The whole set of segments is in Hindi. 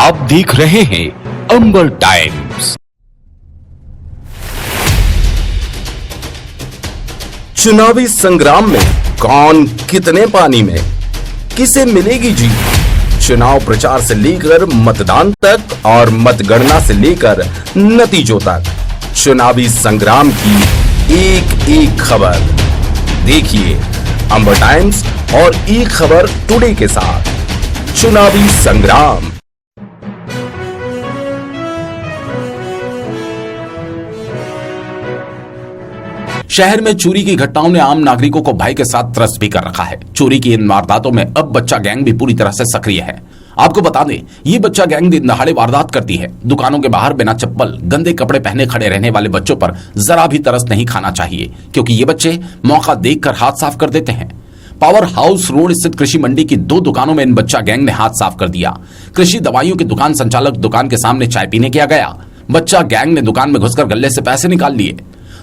आप देख रहे हैं अंबर टाइम्स। चुनावी संग्राम में कौन कितने पानी में, किसे मिलेगी जीत। चुनाव प्रचार से लेकर मतदान तक और मतगणना से लेकर नतीजों तक चुनावी संग्राम की एक एक खबर देखिए अंबर टाइम्स और ई खबर टुडे के साथ। चुनावी संग्राम। शहर में चोरी की घटनाओं ने आम नागरिकों को भय के साथ त्रस्त भी कर रखा है। चोरी की इन वारदातों में अब बच्चा गैंग भी पूरी तरह से सक्रिय है। आपको बता दें, ये बच्चा गैंग दिन दहाड़े वारदात करती है। दुकानों के बाहर बिना चप्पल, गंदे कपड़े पहने खड़े रहने वाले बच्चों पर जरा भी तरस नहीं खाना चाहिए, क्योंकि ये बच्चे मौका देखकर हाथ साफ कर देते हैं। पावर हाउस रोड स्थित कृषि मंडी की 2 दुकानों में इन बच्चा गैंग ने हाथ साफ कर दिया। कृषि दवाइयों की दुकान संचालक दुकान के सामने चाय पीने गया। बच्चा गैंग ने दुकान में घुसकर गल्ले से पैसे निकाल लिए।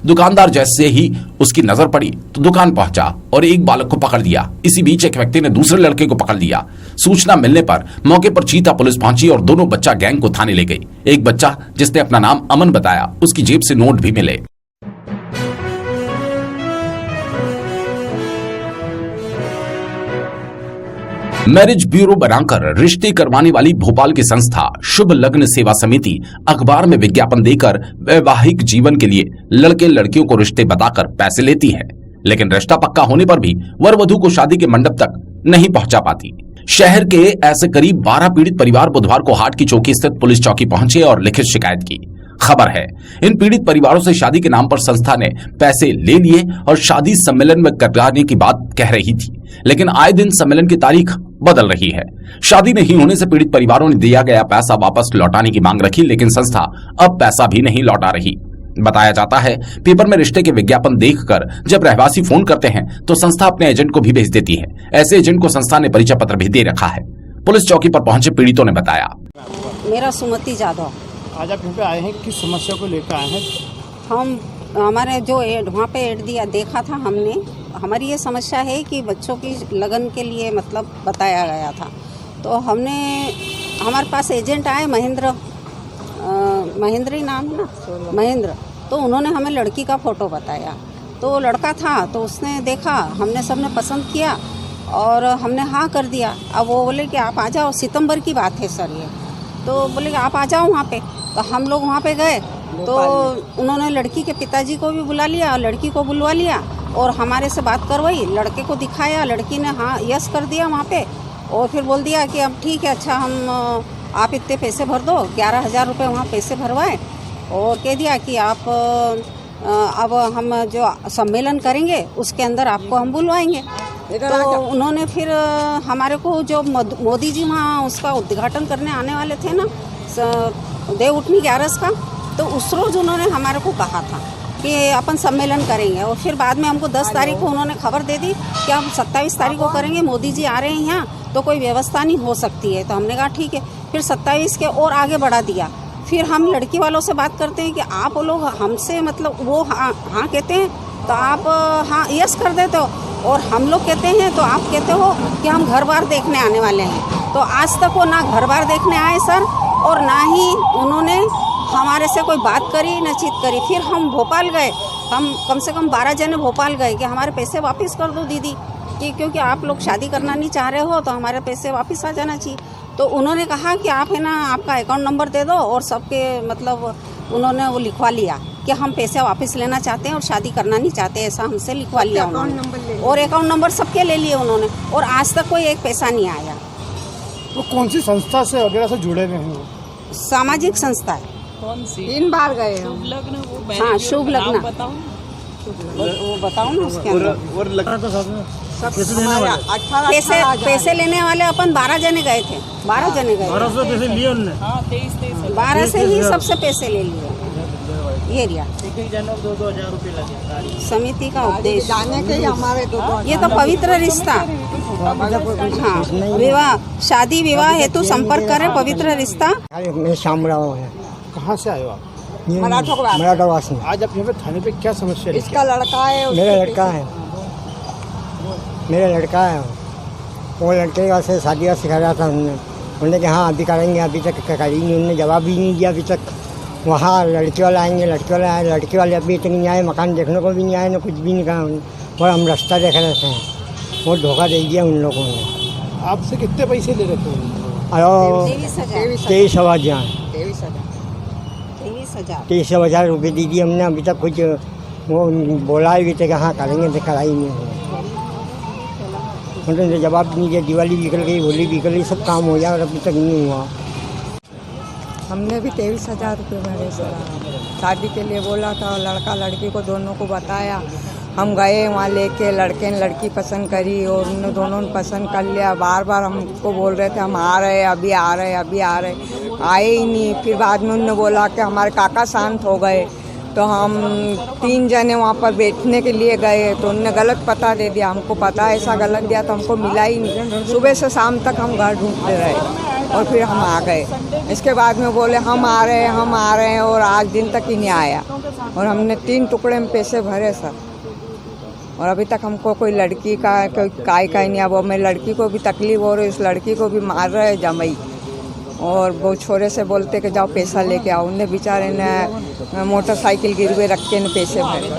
दुकानदार जैसे ही उसकी नजर पड़ी तो दुकान पहुंचा और एक बालक को पकड़ लिया। इसी बीच एक व्यक्ति ने दूसरे लड़के को पकड़ लिया। सूचना मिलने पर मौके पर चीता पुलिस पहुंची और दोनों बच्चा गैंग को थाने ले गई। एक बच्चा जिसने अपना नाम अमन बताया, उसकी जेब से नोट भी मिले। मैरिज ब्यूरो बनाकर रिश्ते करवाने वाली भोपाल की संस्था शुभ लग्न सेवा समिति अखबार में विज्ञापन देकर वैवाहिक जीवन के लिए लड़के लड़कियों को रिश्ते बताकर पैसे लेती है, लेकिन रिश्ता पक्का होने पर भी वर वधू को शादी के मंडप तक नहीं पहुंचा पाती। शहर के ऐसे करीब 12 पीड़ित परिवार बुधवार को हाट की चौकी स्थित पुलिस चौकी पहुंचे और लिखित शिकायत की। खबर है, इन पीड़ित परिवारों से शादी के नाम पर संस्था ने पैसे ले लिए और शादी सम्मेलन में कराने की बात कह रही थी, लेकिन आए दिन सम्मेलन की तारीख बदल रही है। शादी नहीं होने से पीड़ित परिवारों ने दिया गया पैसा वापस लौटाने की मांग रखी, लेकिन संस्था अब पैसा भी नहीं लौटा रही। बताया जाता है, पेपर में रिश्ते के विज्ञापन देखकर जब रहवासी फोन करते हैं तो संस्था अपने एजेंट को भी भेज देती है। ऐसे एजेंट को संस्था ने परिचय पत्र भी दे रखा है। पुलिस चौकी पर पहुंचे पीड़ितों ने बताया, मेरा सुमति जादव। आज आप यहाँ पे आए हैं, किस समस्या को लेकर आए हैं? हम हमारे जो वहाँ पे एड दिया देखा था हमने, हमारी ये समस्या है कि बच्चों की लगन के लिए मतलब बताया गया था। तो हमने हमारे पास एजेंट आए महेंद्र ही नाम है ना, महेंद्र। तो उन्होंने हमें लड़की का फ़ोटो बताया। तो लड़का था तो उसने देखा, हमने सबने पसंद किया और हमने हाँ कर दिया। अब वो बोले कि आप आ जाओ, सितंबर की बात है सर ये। तो बोले कि आप आ जाओ वहाँ पे। तो हम लोग वहाँ पे गए तो उन्होंने लड़की के पिताजी को भी बुला लिया और लड़की को बुलवा लिया और हमारे से बात करवाई। लड़के को दिखाया, लड़की ने हाँ यस कर दिया वहाँ पे और फिर बोल दिया कि अब ठीक है, अच्छा हम आप इतने पैसे भर दो। 11,000 रुपये वहाँ पैसे भरवाए और कह दिया कि आप अब हम जो सम्मेलन करेंगे उसके अंदर आपको हम बुलवाएंगे। तो उन्होंने फिर हमारे को जो मोदी जी वहाँ उसका उद्घाटन करने आने वाले थे ना, देव उठनी 11 का, तो उस रोज़ उन्होंने हमारे को कहा था कि अपन सम्मेलन करेंगे। और फिर बाद में हमको 10 तारीख को उन्होंने खबर दे दी कि हम 27 तारीख को करेंगे, मोदी जी आ रहे हैं यहाँ, तो कोई व्यवस्था नहीं हो सकती है। तो हमने कहा ठीक है। फिर 27 के और आगे बढ़ा दिया। फिर हम लड़की वालों से बात करते हैं कि आप लोग हमसे मतलब वो हाँ कहते हैं तो आप हाँ यस कर देते हो, और हम लोग कहते हैं तो आप कहते हो कि हम घर बार देखने आने वाले हैं। तो आज तक वो ना घर बार देखने आए सर, और ना ही उन्होंने हमारे से कोई बात करी न चीत करी। फिर हम भोपाल गए, हम कम से कम 12 जने भोपाल गए कि हमारे पैसे वापस कर दो दीदी, कि क्योंकि आप लोग शादी करना नहीं चाह रहे हो तो हमारे पैसे वापस आ जाना चाहिए। तो उन्होंने कहा कि आप है ना आपका अकाउंट नंबर दे दो, और सबके मतलब उन्होंने वो लिखवा लिया कि हम पैसे वापस लेना चाहते हैं और शादी करना नहीं चाहते, ऐसा हमसे लिखवा लिया उन्होंने। और अकाउंट नंबर सबके ले लिए उन्होंने, और आज तक कोई एक पैसा नहीं आया। तो कौन सी संस्था से वगैरह से जुड़े हुए हैं? सामाजिक संस्था है। कौन सी? 3 बार गए हम। शुभ लग्न, वो हाँ शुभ लग्न बताओ, वो बताओ ना उसके अंदर। पैसे लेने वाले अपन 12 जने गए थे, 12 जने गए। 1200 पैसे लिए उन्होंने? हाँ 23 12 से ही सबसे पैसे ले लिए। ये रिया 2,000 रुपये लगे। समिति का उद्देश्य जाने के हमारे ये तो पवित्र रिश्ता, हाँ विवाह शादी विवाह हेतु संपर्क करें, पवित्र रिश्ता। मैं शामराव है। कहाँ से आए हो आप? मराठवासी। आज आप यहाँ पे थाने पे क्या समस्या है? इसका लड़का है, मेरा लड़का है, मेरा लड़का है। वो लड़के का से शादियाँ सिखा रहा था हमने, उन्होंने कहा हाँ अभी करेंगे, अभी तक करी नहीं, उन्होंने जवाब भी नहीं दिया अभी तक। वहाँ लड़के वाले आएंगे, लड़के वाले आए, लड़के वाले अभी तक नहीं आए, मकान देखने को भी नहीं आए, ना कुछ भी नहीं कहा। और हम रास्ता देख रहे थे, वो धोखा दे दिया उन लोगों ने। आपसे कितने पैसे ले रहे थे? 23,000 23,000 रुपये दी थी हमने। अभी तक कुछ वो बोला भी थे कि हाँ करेंगे, तो कराई नहीं। उन्होंने जवाब नहीं दिया, दिवाली भी निकल गई, होली भी निकल गई, सब काम हो गया और अभी तक नहीं हुआ। हमने भी 23,000 रुपये भरे सर। शादी के लिए बोला था, लड़का लड़की को दोनों को बताया। हम गए वहाँ लेके, लड़के ने लड़की पसंद करी और उन दोनों ने पसंद कर लिया। बार बार हमको बोल रहे थे हम आ रहे, अभी आ रहे, अभी आ रहे, आए ही नहीं। फिर बाद में उन्होंने बोला कि हमारे काका शांत हो गए, तो हम 3 जने वहाँ पर बैठने के लिए गए, तो उन्होंने गलत पता दे दिया। हमको पता ऐसा गलत दिया तो हमको मिला ही नहीं। सुबह से शाम तक हम घर ढूंढते रहे और फिर हम आ गए। इसके बाद में बोले हम आ रहे हैं, हम आ रहे हैं, और आज दिन तक ही नहीं आया। और हमने 3 टुकड़े में पैसे भरे सर, और अभी तक हमको कोई लड़की का कोई काय नहीं। अब मैं लड़की को भी तकलीफ हो रही, उस लड़की को भी मार रहे जमाई, और वो छोरे से बोलते कि जाओ पैसा लेके आओ। उनने बेचारे ने मोटरसाइकिल गिरवे रख के पैसे भरे,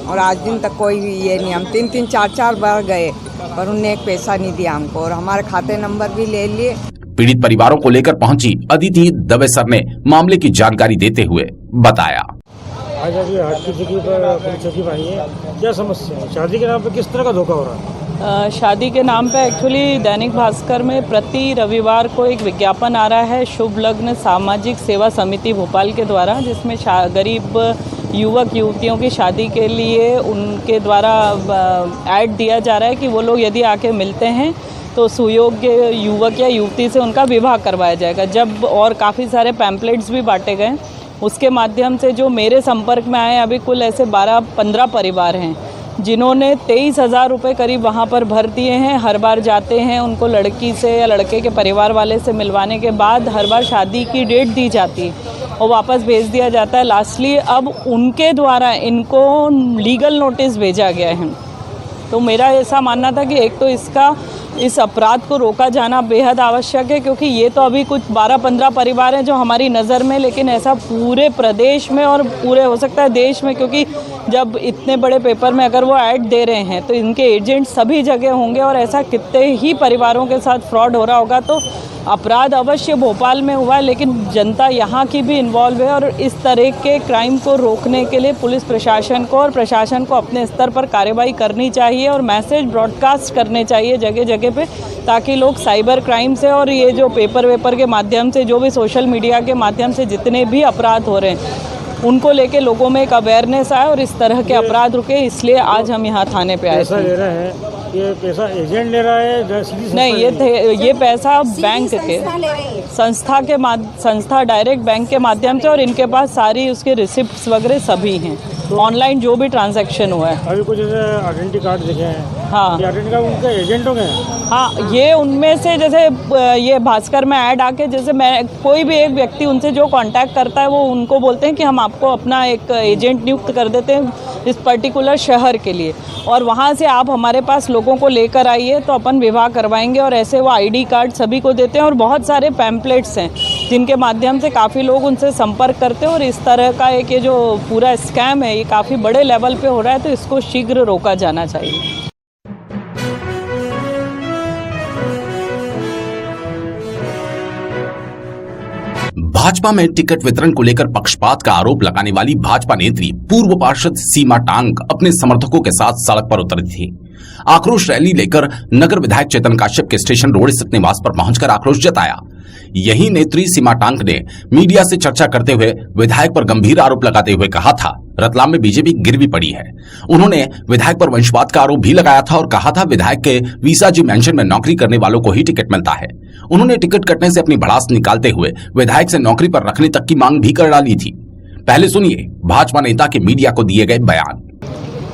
और आज दिन तक कोई ये नहीं। हम 3-3, 4-4 बार गए, पर उनने एक पैसा नहीं दिया हमको, और हमारे खाते नंबर भी ले लिए। पीड़ित परिवारों को लेकर पहुंची अदिति दवे सर ने मामले की जानकारी देते हुए बताया। आज अभी हाट की जगह पर पुलिस चौकी आई है, क्या समस्या है? शादी के नाम पे किस तरह का धोखा हो रहा है? शादी के नाम पे एक्चुअली दैनिक भास्कर में प्रति रविवार को एक विज्ञापन आ रहा है शुभ लग्न सामाजिक सेवा समिति भोपाल के द्वारा, जिसमें गरीब युवक युवतियों की शादी के लिए उनके द्वारा ऐड दिया जा रहा है कि वो लोग यदि आके मिलते हैं तो सुयोग्य युवक या युवती से उनका विवाह करवाया जाएगा। जब और काफ़ी सारे पैम्पलेट्स भी बांटे गए, उसके माध्यम से जो मेरे संपर्क में आए, अभी कुल ऐसे 12-15 परिवार हैं जिन्होंने 23,000 रुपये करीब वहाँ पर भर दिए हैं। हर बार जाते हैं, उनको लड़की से या लड़के के परिवार वाले से मिलवाने के बाद हर बार शादी की डेट दी जाती है और वापस भेज दिया जाता है। लास्टली अब उनके द्वारा इनको लीगल नोटिस भेजा गया है। तो मेरा ऐसा मानना था कि एक तो इस अपराध को रोका जाना बेहद आवश्यक है, क्योंकि ये तो अभी कुछ 12-15 परिवार हैं जो हमारी नज़र में, लेकिन ऐसा पूरे प्रदेश में और पूरे हो सकता है देश में, क्योंकि जब इतने बड़े पेपर में अगर वो ऐड दे रहे हैं तो इनके एजेंट सभी जगह होंगे और ऐसा कितने ही परिवारों के साथ फ्रॉड हो रहा होगा। तो अपराध अवश्य भोपाल में हुआ है, लेकिन जनता यहाँ की भी इन्वॉल्व है, और इस तरह के क्राइम को रोकने के लिए पुलिस प्रशासन को और प्रशासन को अपने स्तर पर कार्रवाई करनी चाहिए और मैसेज ब्रॉडकास्ट करने चाहिए जगह जगह पे, ताकि लोग साइबर क्राइम से और ये जो पेपर के माध्यम से, जो भी सोशल मीडिया के माध्यम से जितने भी अपराध हो रहे हैं उनको लेके लोगों में एक अवेयरनेस आए और इस तरह के अपराध रुके। इसलिए आज हम यहाँ थाने पे आए थे। ये पैसा एजेंट ले रहा है? नहीं, ये पैसा बैंक के संस्था डायरेक्ट बैंक के माध्यम से, और इनके पास सारी उसके रिसिप्ट्स वगैरह सभी हैं। तो ऑनलाइन जो भी ट्रांजैक्शन हुआ है। अभी कुछ आइडेंटिटी कार्ड दिखे हैं। हाँ, ये आइडेंटिटी कार्ड उनके एजेंटों के हैं? हाँ, ये उनमें से, जैसे ये भास्कर में ऐड आके, जैसे मैं कोई भी एक व्यक्ति उनसे जो कांटेक्ट करता है वो उनको बोलते हैं कि हम आपको अपना एक एजेंट नियुक्त कर देते हैं इस पर्टिकुलर शहर के लिए, और वहाँ से आप हमारे पास लोगों को लेकर आइए तो अपन विवाह करवाएंगे। और ऐसे वो आईडी कार्ड सभी को देते हैं, और बहुत सारे पैम्पलेट्स हैं जिनके माध्यम से काफ़ी लोग उनसे संपर्क करते हैं। और इस तरह का एक ये जो पूरा स्कैम है ये काफ़ी बड़े लेवल पे हो रहा है, तो इसको शीघ्र रोका जाना चाहिए। भाजपा में टिकट वितरण को लेकर पक्षपात का आरोप लगाने वाली भाजपा नेत्री पूर्व पार्षद सीमा टांग अपने समर्थकों के साथ सड़क पर उतरी थी। आक्रोश रैली लेकर नगर विधायक चेतन काश्यप के स्टेशन रोड स्थित निवास पर पहुंचकर आक्रोश जताया। यही नेत्री सीमा टांग ने मीडिया से चर्चा करते हुए विधायक पर गंभीर आरोप लगाते हुए कहा था, रतलाम में बीजेपी गिरवी पड़ी है। उन्होंने विधायक पर वंशवाद का आरोप भी लगाया था और कहा था विधायक के वीसा जी मैंशन में नौकरी करने वालों को ही टिकट मिलता है। उन्होंने टिकट कटने से अपनी भड़ास निकालते हुए विधायक से नौकरी पर रखने तक की मांग भी कर डाली थी। पहले सुनिए भाजपा नेता के मीडिया को दिए गए बयान।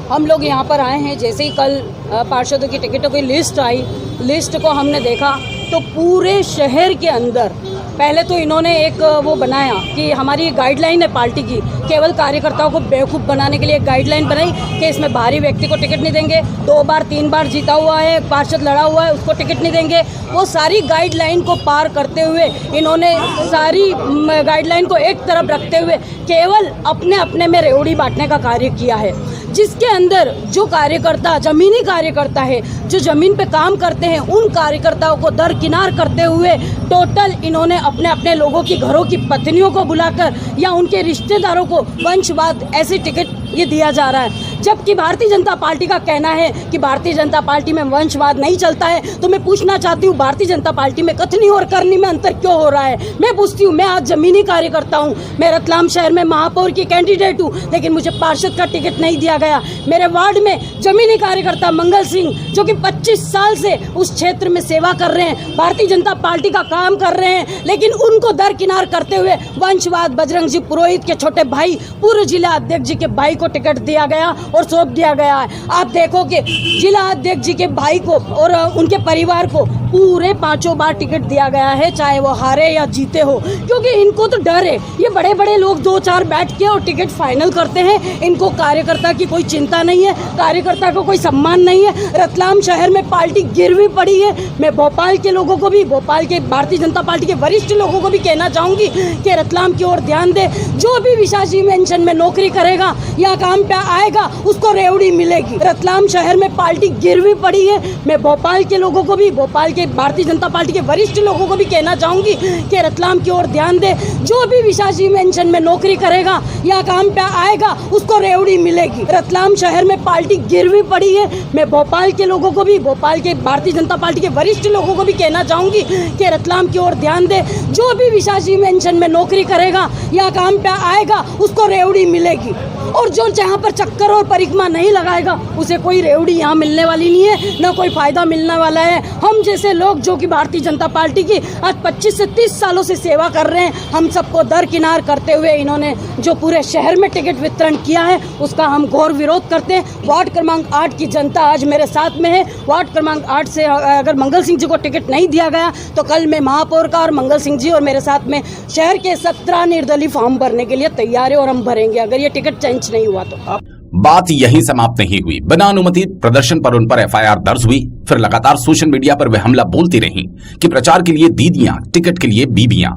हम लोग यहाँ पर आए हैं, जैसे ही कल पार्षदों की टिकटों की लिस्ट आई, लिस्ट को हमने देखा तो पूरे शहर के अंदर पहले तो इन्होंने एक वो बनाया कि हमारी गाइडलाइन है पार्टी की, केवल कार्यकर्ताओं को बेवकूफ़ बनाने के लिए एक गाइडलाइन बनाई कि इसमें बाहरी व्यक्ति को टिकट नहीं देंगे, 2 बार 3 बार जीता हुआ है, पार्षद लड़ा हुआ है, उसको टिकट नहीं देंगे। वो सारी गाइडलाइन को पार करते हुए इन्होंने सारी गाइडलाइन को एक तरफ रखते हुए केवल अपने अपने में रेवड़ी बांटने का कार्य किया है, जिसके अंदर जो कार्यकर्ता ज़मीनी कार्यकर्ता है, जो ज़मीन पे काम करते हैं, उन कार्यकर्ताओं को दरकिनार करते हुए टोटल इन्होंने अपने अपने लोगों की घरों की पत्नियों को बुलाकर या उनके रिश्तेदारों को वंशवाद ऐसी टिकट ये दिया जा रहा है। जबकि भारतीय जनता पार्टी का कहना है कि भारतीय जनता पार्टी में वंशवाद नहीं चलता है। तो मैं पूछना चाहती हूँ, भारतीय जनता पार्टी में कथनी और करनी में अंतर क्यों हो रहा है? मैं पूछती हूँ, मैं आज ज़मीनी कार्यकर्ता हूँ, मैं रतलाम शहर में महापौर की कैंडिडेट हूँ, लेकिन मुझे पार्षद का टिकट नहीं दिया गया। मेरे वार्ड में ज़मीनी कार्यकर्ता मंगल सिंह, जो कि 25 साल से उस क्षेत्र में सेवा कर रहे हैं, भारतीय जनता पार्टी का काम कर रहे हैं, लेकिन उनको दरकिनार करते हुए वंशवाद बजरंग जी पुरोहित के छोटे भाई, पूर्व जिला अध्यक्ष जी के भाई को टिकट दिया गया और सौंप दिया गया है। आप देखो कि जिला अध्यक्ष जी के भाई को और उनके परिवार को पूरे 5 बार टिकट दिया गया है, चाहे वो हारे या जीते हो, क्योंकि इनको तो डर है। ये बड़े बड़े लोग 2-4 बैठ के और टिकट फाइनल करते हैं, इनको कार्यकर्ता की कोई चिंता नहीं है, कार्यकर्ता को कोई सम्मान नहीं है। रतलाम शहर में पार्टी गिरवी पड़ी है। मैं भोपाल के लोगों को भी, भोपाल के भारतीय जनता पार्टी के वरिष्ठ लोगों को भी कहना चाहूँगी कि रतलाम की ओर ध्यान दे। जो भी विशासी मेंशन में नौकरी करेगा या काम पे आएगा, उसको रेवड़ी मिलेगी। रतलाम शहर में पार्टी गिरवी पड़ी है। मैं भोपाल के लोगों को भी, भोपाल के भारतीय जनता पार्टी के वरिष्ठ लोगों को भी कहना चाहूँगी कि रतलाम की ओर ध्यान दे। जो भी विशासी मेंशन में नौकरी करेगा या काम पे आएगा, उसको रेवड़ी मिलेगी। रतलाम शहर में पार्टी गिरवी पड़ी है। मैं भोपाल के लोगों को भी, भोपाल के भारतीय जनता पार्टी के वरिष्ठ लोगों को भी कहना चाहूँगी कि रतलाम की ओर ध्यान दे। जो भी विशासी मेंशन में नौकरी करेगा या काम पे आएगा, उसको रेवड़ी मिलेगी। और जो जहाँ पर चक्कर और परिक्रमा नहीं लगाएगा, उसे कोई रेवड़ी यहाँ मिलने वाली नहीं है, ना कोई फायदा मिलने वाला है। हम जैसे लोग जो कि भारतीय जनता पार्टी की आज 25 से 30 सालों से सेवा कर रहे हैं, हम सबको दरकिनार करते हुए इन्होंने जो पूरे शहर में टिकट वितरण किया है, उसका हम घोर विरोध करते हैं। वार्ड क्रमांक 8 की जनता आज मेरे साथ में है। वार्ड क्रमांक 8 से अगर मंगल सिंह जी को टिकट नहीं दिया गया, तो कल मैं महापौर का और मंगल सिंह जी और मेरे साथ में शहर के 17 निर्दलीय फॉर्म भरने के लिए तैयार है और हम भरेंगे अगर ये टिकट चेंज नहीं हुआ तो। बात यहीं समाप्त नहीं हुई। बिना अनुमति प्रदर्शन पर उन पर एफआईआर दर्ज हुई। फिर लगातार सोशल मीडिया पर वे हमला बोलती रहीं कि प्रचार के लिए दीदियां, टिकट के लिए बीबियां।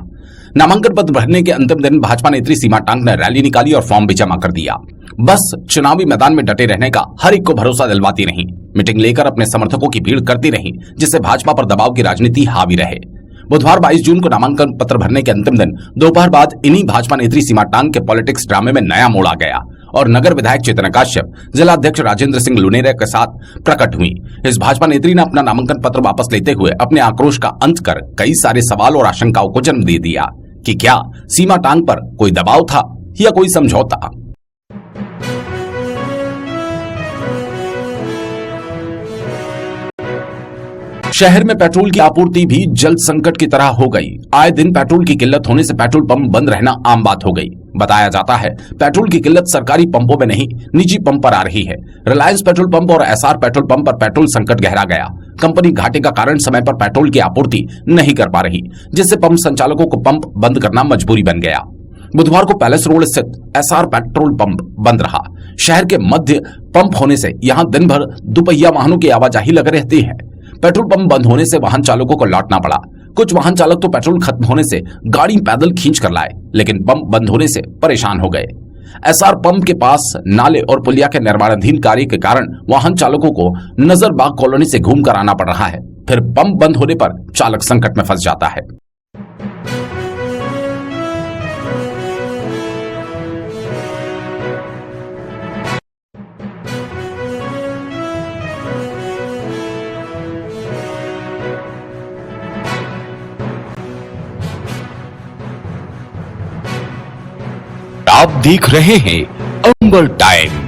नामांकन पत्र भरने के अंतिम दिन भाजपा नेत्री सीमा टांक ने रैली निकाली और फॉर्म भी जमा कर दिया। बस चुनावी मैदान में डटे रहने का हर एक को भरोसा दिलवाती रहीं। मीटिंग लेकर अपने समर्थकों की भीड़ करती रहीं, जिससे भाजपा पर दबाव की राजनीति हावी रहे। बुधवार 22 जून को नामांकन पत्र भरने के अंतिम दिन दोपहर बाद इन्हीं भाजपा नेत्री सीमा टांक के पॉलिटिक्स ड्रामे में नया मोड़ आ गया और नगर विधायक चेतना काश्यप जिला अध्यक्ष राजेंद्र सिंह लुनेरे के साथ प्रकट हुई। इस भाजपा नेत्री ने अपना नामांकन पत्र वापस लेते हुए अपने आक्रोश का अंत कर कई सारे सवाल और आशंकाओं को जन्म दे दिया कि क्या सीमा टांक पर कोई दबाव था या कोई समझौता। शहर में पेट्रोल की आपूर्ति भी जल संकट की तरह हो गई। आए दिन पेट्रोल की किल्लत होने से पेट्रोल पंप बंद रहना आम बात हो गई। बताया जाता है पेट्रोल की किल्लत सरकारी पंपों में नहीं, निजी पंप पर आ रही है। रिलायंस पेट्रोल पंप और एसआर पेट्रोल पंप पर पेट्रोल संकट गहरा गया। कंपनी घाटे का कारण समय पर पेट्रोल की आपूर्ति नहीं कर पा रही, जिससे पंप संचालकों को पंप बंद करना मजबूरी बन गया। बुधवार को पैलेस रोड स्थित एसआर पेट्रोल पंप बंद रहा। शहर के मध्य पंप होने से यहां दिन भर दुपहिया वाहनों की आवाजाही लगी रहती है। पेट्रोल पंप बंद होने से वाहन चालकों को लौटना पड़ा। कुछ वाहन चालक तो पेट्रोल खत्म होने से गाड़ी पैदल खींच कर लाए, लेकिन पंप बंद होने से परेशान हो गए। एसआर पंप के पास नाले और पुलिया के निर्माणाधीन कार्य के कारण वाहन चालकों को नजरबाग कॉलोनी से घूमकर आना पड़ रहा है। फिर पंप बंद होने पर चालक संकट में फंस जाता है। आप देख रहे हैं अंबर टाइम।